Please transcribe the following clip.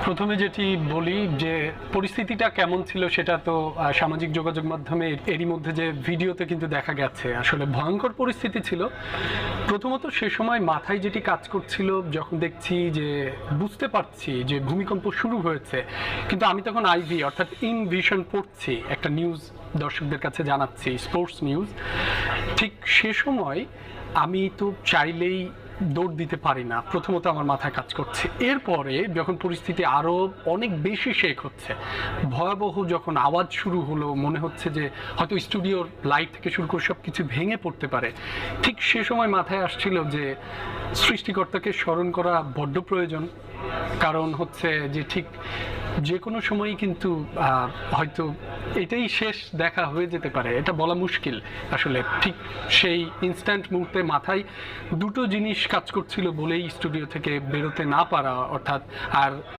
প্রথমে যেটি বলি যে পরিস্থিতিটা কেমন ছিল সেটা তো সামাজিক যোগাযোগ মাধ্যমে এরই মধ্যে যে ভিডিওতে কিন্তু দেখা গেছে আসলে ভয়ঙ্কর পরিস্থিতি ছিল। প্রথমত সে সময় মাথায় যেটি কাজ করছিল যখন দেখছি যে বুঝতে পারছি যে ভূমিকম্প শুরু হয়েছে, কিন্তু আমি তখন আইভি অর্থাৎ ইন ভিশন পড়ছি, একটা নিউজ দর্শকদের কাছে জানাচ্ছি, স্পোর্টস নিউজ। ঠিক সে সময় আমি তো চাইলেই দৌড় দিতে পারি না, প্রথমত আমার মাথায় কাজ করছে। এরপরে যখন পরিস্থিতি আরও অনেক বেশি শেক হচ্ছে, ভয়াবহ যখন আওয়াজ শুরু হলো, মনে হচ্ছে যে হয়তো স্টুডিওর লাইট থেকে শুরু করে সব কিছু ভেঙে পড়তে পারে, ঠিক সে সময় মাথায় আসছিল যে সৃষ্টিকর্তাকে স্মরণ করা বড্ড প্রয়োজন। কারণ হচ্ছে যে ঠিক যে কোনো সময়ই কিন্তু হয়তো এটাই শেষ দেখা হয়ে যেতে পারে, এটা বলা মুশকিল আসলে। ঠিক সেই ইনস্ট্যান্ট মুহূর্তে মাথায় দুটো জিনিস কাজ করছিল বলেই স্টুডিও থেকে বেরোতে না পারা, অর্থাৎ আর